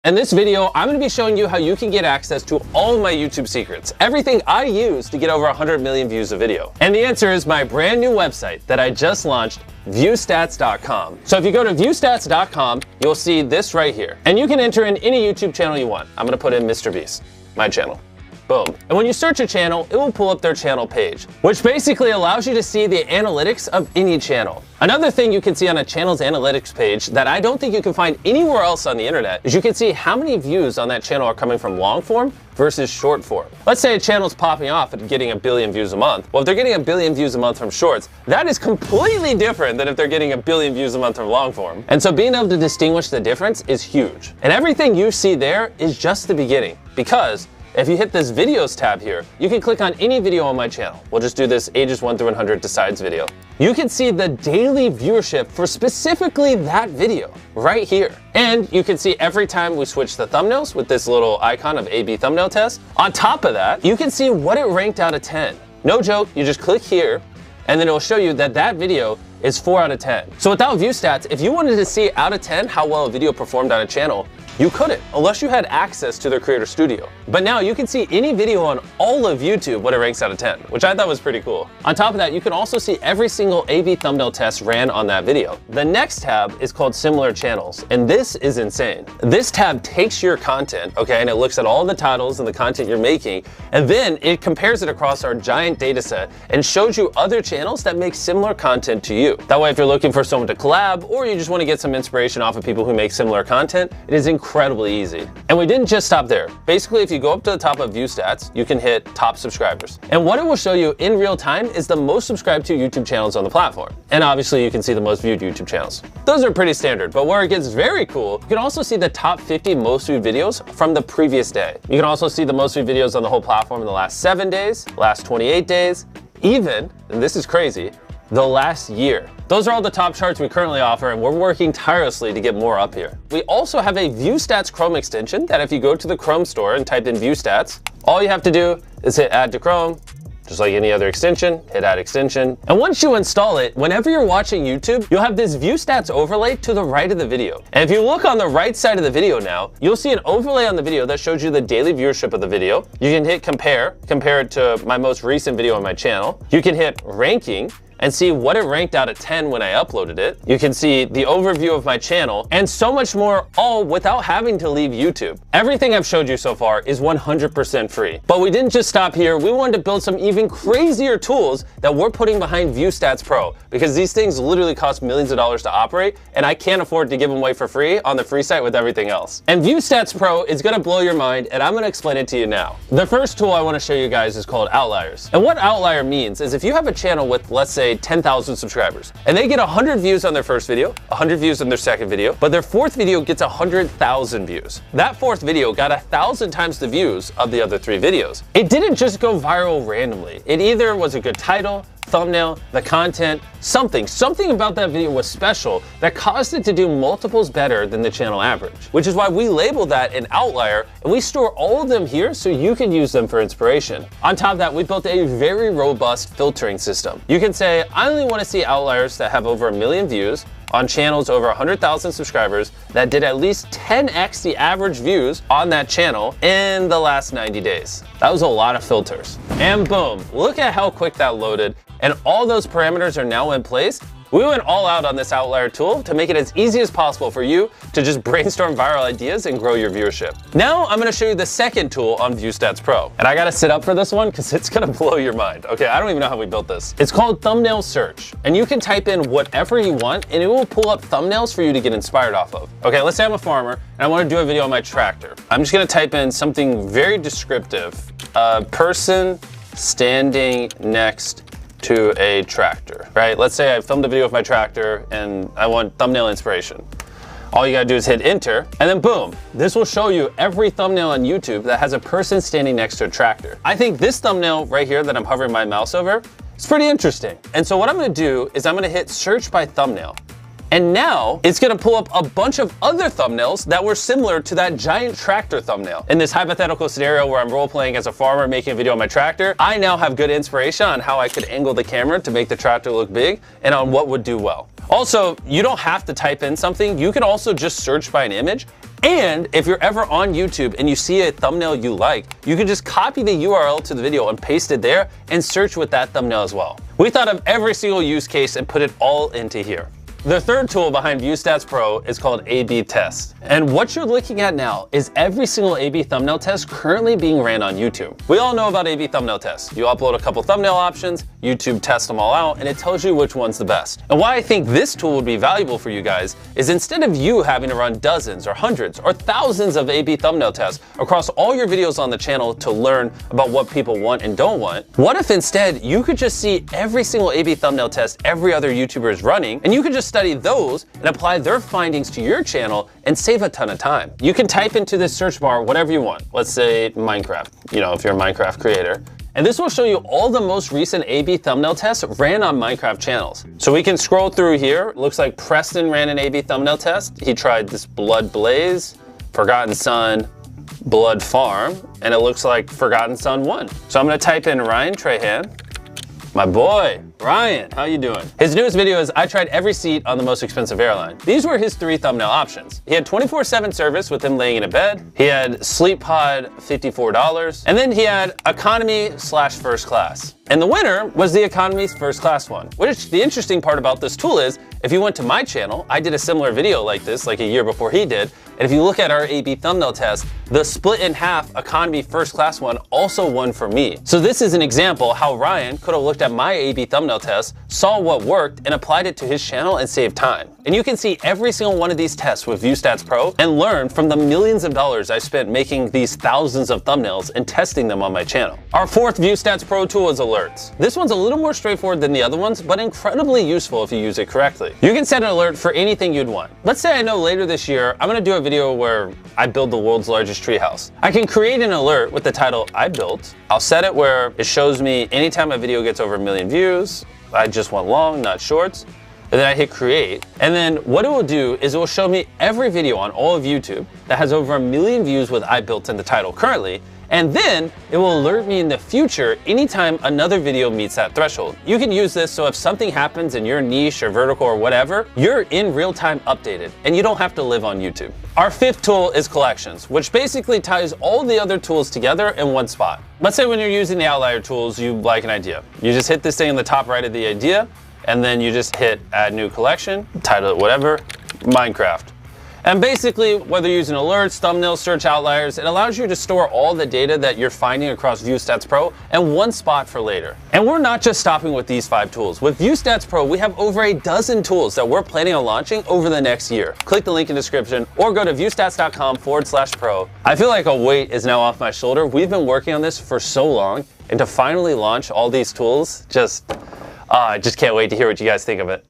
In this video, I'm going to be showing you how you can get access to all of my YouTube secrets, everything I use to get over 100 million views a video. And the answer is my brand new website that I just launched, viewstats.com. So if you go to viewstats.com, you'll see this right here. And you can enter in any YouTube channel you want. I'm going to put in Mr. Beast, my channel. Boom. And when you search a channel, it will pull up their channel page, which basically allows you to see the analytics of any channel. Another thing you can see on a channel's analytics page that I don't think you can find anywhere else on the internet is you can see how many views on that channel are coming from long form versus short form. Let's say a channel's popping off and getting 1 billion views a month. Well, if they're getting 1 billion views a month from shorts, that is completely different than if they're getting 1 billion views a month from long form. And so being able to distinguish the difference is huge. And everything you see there is just the beginning, because if you hit this videos tab here, you can click on any video on my channel. We'll just do this ages 1 through 100 decides video. You can see the daily viewership for specifically that video right here. And you can see every time we switch the thumbnails with this little icon of A/B thumbnail test. On top of that, you can see what it ranked out of 10. No joke, you just click here and then it'll show you that that video is 4 out of 10. So without view stats, if you wanted to see out of 10 how well a video performed on a channel, you couldn't, unless you had access to their Creator Studio. But now you can see any video on all of YouTube what it ranks out of 10, which I thought was pretty cool. On top of that, you can also see every single A/B thumbnail test ran on that video. The next tab is called Similar Channels, and this is insane. This tab takes your content, okay, and it looks at all the titles and the content you're making, and then it compares it across our giant data set and shows you other channels that make similar content to you. That way, if you're looking for someone to collab, or you just want to get some inspiration off of people who make similar content, it is incredibly easy. And we didn't just stop there. Basically, if you go up to the top of View Stats, you can hit top subscribers. And what it will show you in real time is the most subscribed to YouTube channels on the platform. And obviously you can see the most viewed YouTube channels. Those are pretty standard, but where it gets very cool, you can also see the top 50 most viewed videos from the previous day. You can also see the most viewed videos on the whole platform in the last 7 days, last 28 days, even, and this is crazy, the last year. Those are all the top charts we currently offer, and we're working tirelessly to get more up here. We also have a View Stats Chrome extension that if you go to the Chrome store and type in View Stats, all you have to do is hit Add to Chrome, just like any other extension, hit Add Extension. And once you install it, whenever you're watching YouTube, you'll have this View Stats overlay to the right of the video. And if you look on the right side of the video now, you'll see an overlay on the video that shows you the daily viewership of the video. You can hit compare it to my most recent video on my channel. You can hit ranking, and see what it ranked out of 10 when I uploaded it. You can see the overview of my channel and so much more, all without having to leave YouTube. Everything I've showed you so far is 100% free. But we didn't just stop here. We wanted to build some even crazier tools that we're putting behind View Stats Pro, because these things literally cost millions of dollars to operate, and I can't afford to give them away for free on the free site with everything else. And View Stats Pro is gonna blow your mind, and I'm gonna explain it to you now. The first tool I wanna show you guys is called Outliers. And what Outlier means is if you have a channel with, let's say, 10,000 subscribers, and they get 100 views on their first video, 100 views on their second video, but their fourth video gets 100,000 views. That fourth video got 1,000 times the views of the other 3 videos. It didn't just go viral randomly. It either was a good title, thumbnail, the content, something about that video was special that caused it to do multiples better than the channel average, which is why we label that an outlier, and we store all of them here so you can use them for inspiration. On top of that, we built a very robust filtering system. You can say, I only want to see outliers that have over 1 million views on channels over 100,000 subscribers that did at least 10x the average views on that channel in the last 90 days. That was a lot of filters. And boom, look at how quick that loaded. And all those parameters are now in place. We went all out on this outlier tool to make it as easy as possible for you to just brainstorm viral ideas and grow your viewership. Now I'm gonna show you the second tool on View Stats Pro. And I gotta sit up for this one because it's gonna blow your mind. Okay, I don't even know how we built this. It's called Thumbnail Search. And you can type in whatever you want and it will pull up thumbnails for you to get inspired off of. Okay, let's say I'm a farmer and I wanna do a video on my tractor. I'm just gonna type in something very descriptive. A person standing next to a tractor, right? Let's say I filmed a video of my tractor and I want thumbnail inspiration. All you gotta do is hit enter, and then boom, this will show you every thumbnail on YouTube that has a person standing next to a tractor. I think this thumbnail right here that I'm hovering my mouse over is pretty interesting. And so what I'm gonna do is I'm gonna hit search by thumbnail. And now it's gonna pull up a bunch of other thumbnails that were similar to that giant tractor thumbnail. In this hypothetical scenario where I'm role-playing as a farmer making a video on my tractor, I now have good inspiration on how I could angle the camera to make the tractor look big and on what would do well. Also, you don't have to type in something. You can also just search by an image And if you're ever on YouTube and you see a thumbnail you like, you can just copy the URL to the video and paste it there and search with that thumbnail as well. We thought of every single use case and put it all into here. The third tool behind ViewStats Pro is called A/B Test. And what you're looking at now is every single A/B thumbnail test currently being ran on YouTube. We all know about A/B thumbnail tests. You upload a couple thumbnail options, YouTube tests them all out, and it tells you which one's the best. And why I think this tool would be valuable for you guys is instead of you having to run dozens or hundreds or thousands of A/B thumbnail tests across all your videos on the channel to learn about what people want and don't want, what if instead you could just see every single A/B thumbnail test every other YouTuber is running, and you could just study those and apply their findings to your channel and save a ton of time. You can type into this search bar whatever you want. Let's say Minecraft, if you're a Minecraft creator. And this will show you all the most recent A/B thumbnail tests ran on Minecraft channels. So we can scroll through here. Looks like Preston ran an A/B thumbnail test. He tried this Blood Blaze, Forgotten Son, Blood Farm, and it looks like Forgotten Son won. So I'm gonna type in Ryan Trahan. My boy, Ryan, how you doing? His newest video is I tried every seat on the most expensive airline. These were his 3 thumbnail options. He had 24/7 service with him laying in a bed. He had Sleep Pod, $54. And then he had economy/first class. And the winner was the economy's first class one. Which the interesting part about this tool is, if you went to my channel, I did a similar video like this like a year before he did. And if you look at our A/B thumbnail test, the split in half economy first class one also won for me. So this is an example how Ryan could have looked at my A/B thumbnail test, saw what worked, and applied it to his channel and saved time. And you can see every single one of these tests with ViewStats Pro and learn from the millions of dollars I spent making these thousands of thumbnails and testing them on my channel. Our fourth ViewStats Pro tool is alerts. This one's a little more straightforward than the other ones, but incredibly useful if you use it correctly. You can set an alert for anything you'd want. Let's say I know later this year, I'm gonna do a video where I build the world's largest treehouse. I can create an alert with the title I built. I'll set it where it shows me anytime a video gets over 1 million views. I just want long, not shorts. And then I hit create. And then what it will do is it will show me every video on all of YouTube that has over 1 million views with I built in the title currently. And then it will alert me in the future anytime another video meets that threshold. You can use this so if something happens in your niche or vertical or whatever, you're in real time updated and you don't have to live on YouTube. Our fifth tool is collections, which basically ties all the other tools together in one spot. Let's say when you're using the outlier tools, you like an idea. You just hit this thing in the top right of the idea, and then you just hit add new collection, title it whatever, Minecraft. And basically, whether you're using alerts, thumbnails, search outliers, it allows you to store all the data that you're finding across ViewStats Pro in one spot for later. And we're not just stopping with these 5 tools. With ViewStats Pro, we have over a dozen tools that we're planning on launching over the next year. Click the link in the description or go to viewstats.com/pro. I feel like a weight is now off my shoulder. We've been working on this for so long, and to finally launch all these tools, I just can't wait to hear what you guys think of it.